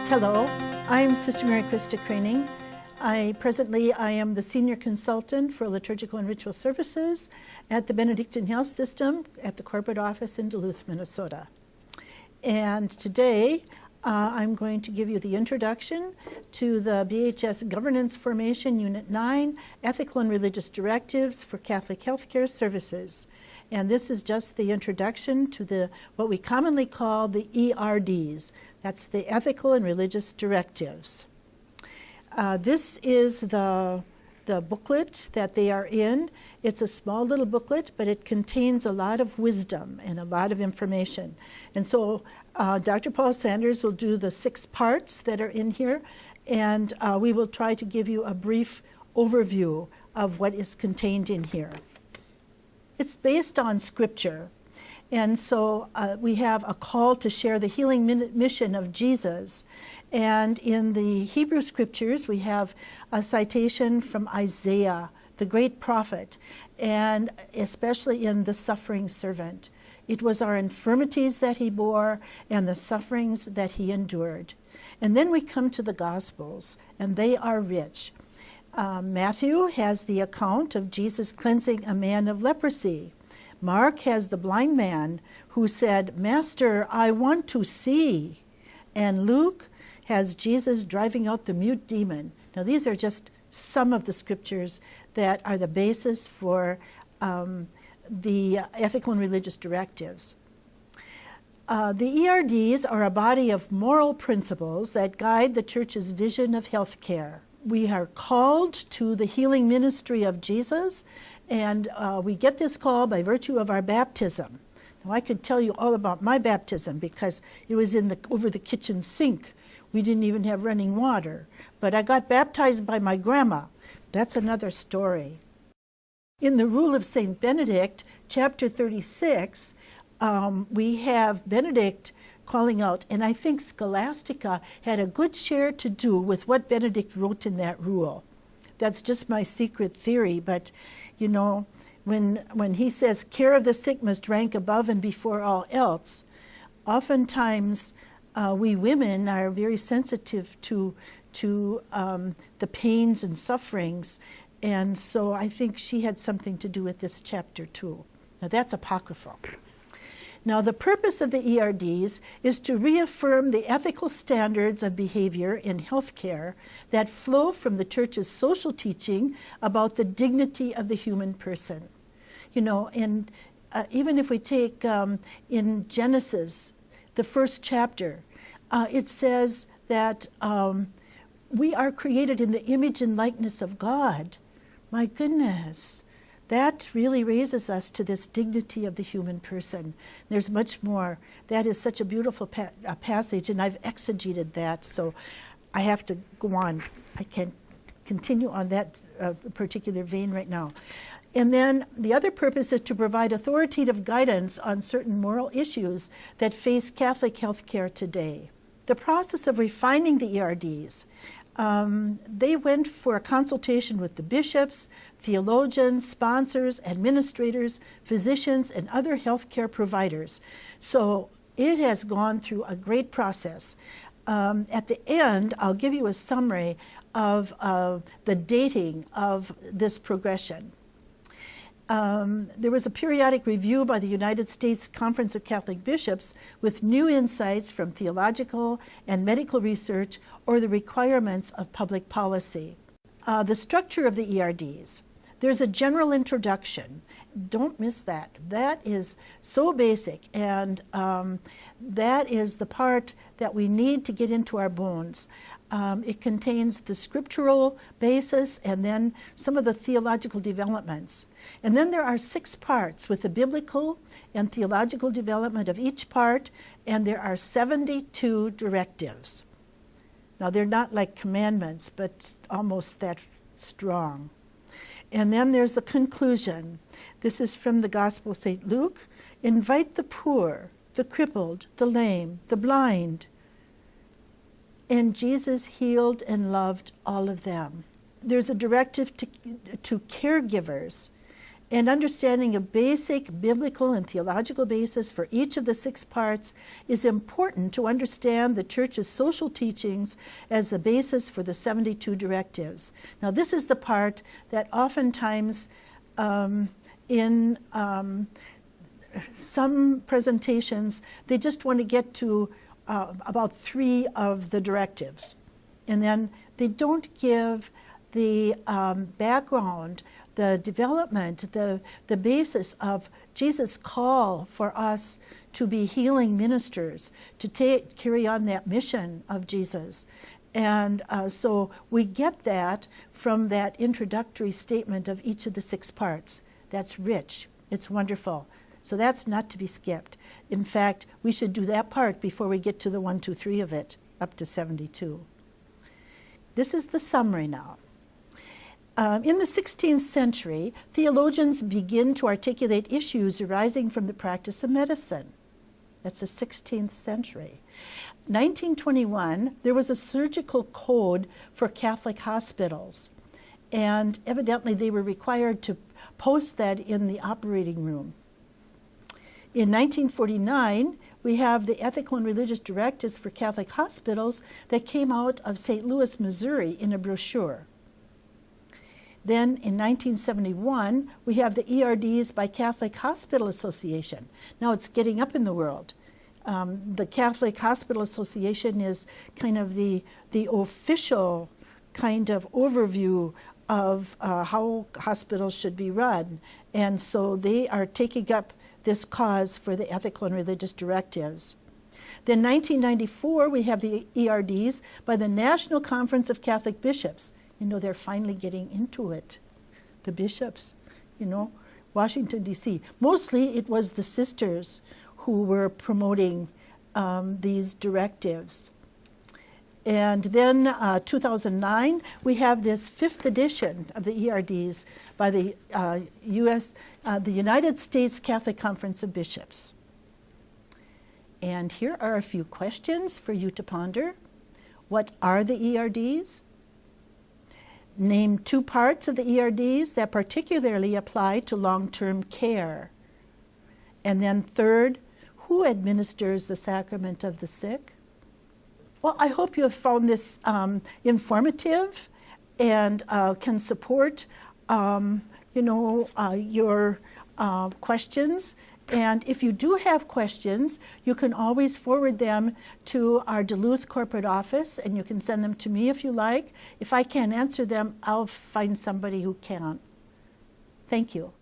Hello, I'm Sister Mary Krista Craning. Presently I am the Senior Consultant for Liturgical and Ritual Services at the Benedictine Health System at the corporate office in Duluth, Minnesota. And today I'm going to give you the introduction to the BHS Governance Formation Unit 9, Ethical and Religious Directives for Catholic Healthcare Services. And this is just the introduction to what we commonly call the ERDs. That's the Ethical and Religious Directives. This is the booklet that they are in. It's a small little booklet, but it contains a lot of wisdom and a lot of information. And so Dr. Paul Sanders will do the 6 parts that are in here, and we will try to give you a brief overview of what is contained in here. It's based on Scripture. And so we have a call to share the healing mission of Jesus. And in the Hebrew Scriptures, we have a citation from Isaiah, the great prophet, and especially in the suffering servant. It was our infirmities that he bore and the sufferings that he endured. And then we come to the Gospels, and they are rich. Matthew has the account of Jesus cleansing a man of leprosy. Mark has the blind man who said, "Master, I want to see." And Luke has Jesus driving out the mute demon. Now these are just some of the scriptures that are the basis for the ethical and religious directives. The ERDs are a body of moral principles that guide the Church's vision of health care. We are called to the healing ministry of Jesus, and we get this call by virtue of our baptism. Now, I could tell you all about my baptism because it was over the kitchen sink. We didn't even have running water. But I got baptized by my grandma. That's another story. In the Rule of St. Benedict, chapter 36, we have Benedict calling out, and I think Scholastica had a good share to do with what Benedict wrote in that rule. That's just my secret theory, but you know, when he says care of the sick must rank above and before all else, oftentimes we women are very sensitive to the pains and sufferings, and so I think she had something to do with this chapter too. Now that's apocryphal. Now, the purpose of the ERDs is to reaffirm the ethical standards of behavior in healthcare that flow from the Church's social teaching about the dignity of the human person. You know, and even if we take in Genesis, the first chapter, it says that we are created in the image and likeness of God. My goodness. That really raises us to this dignity of the human person. There's much more. That is such a beautiful passage, and I've exegeted that, so I have to go on. I can't continue on that particular vein right now. And then the other purpose is to provide authoritative guidance on certain moral issues that face Catholic healthcare today. The process of refining the ERDs, they went for a consultation with the bishops, theologians, sponsors, administrators, physicians, and other healthcare providers. So it has gone through a great process. At the end, I'll give you a summary of the dating of this progression. There was a periodic review by the United States Conference of Catholic Bishops with new insights from theological and medical research or the requirements of public policy. The structure of the ERDs. There's a general introduction. Don't miss that. That is so basic, and that is the part that we need to get into our bones. It contains the scriptural basis and then some of the theological developments. And then there are 6 parts with the biblical and theological development of each part, and there are 72 directives. Now, they're not like commandments, but almost that strong. And then there's the conclusion. This is from the Gospel of St. Luke. Invite the poor, the crippled, the lame, the blind. And Jesus healed and loved all of them. There's a directive to caregivers. And understanding a basic biblical and theological basis for each of the 6 parts is important to understand the Church's social teachings as the basis for the 72 directives. Now, this is the part that oftentimes in some presentations, they just want to get to about 3 of the directives. And then they don't give the background, the development, the basis of Jesus' call for us to be healing ministers, to carry on that mission of Jesus. And so we get that from that introductory statement of each of the 6 parts. That's rich. It's wonderful. So that's not to be skipped. In fact, we should do that part before we get to the 1, 2, 3 of it, up to 72. This is the summary now. In the 16th century, theologians begin to articulate issues arising from the practice of medicine. That's the 16th century. 1921, there was a surgical code for Catholic hospitals, and evidently they were required to post that in the operating room. In 1949, we have the Ethical and Religious Directives for Catholic Hospitals that came out of St. Louis, Missouri in a brochure. Then in 1971, we have the ERDs by Catholic Hospital Association. Now it's getting up in the world. The Catholic Hospital Association is kind of the official kind of overview of how hospitals should be run. And so they are taking up this cause for the ethical and religious directives. Then 1994, we have the ERDs by the National Conference of Catholic Bishops. You know, they're finally getting into it. The bishops, you know, Washington, D.C. Mostly it was the sisters who were promoting these directives. And then 2009, we have this 5th edition of the ERDs by the United States Catholic Conference of Bishops. And here are a few questions for you to ponder. What are the ERDs? Name 2 parts of the ERDs that particularly apply to long-term care. And then third, who administers the sacrament of the sick? Well, I hope you have found this informative and can support, your questions. And if you do have questions, you can always forward them to our Duluth corporate office, and you can send them to me if you like. If I can't answer them, I'll find somebody who can. Thank you.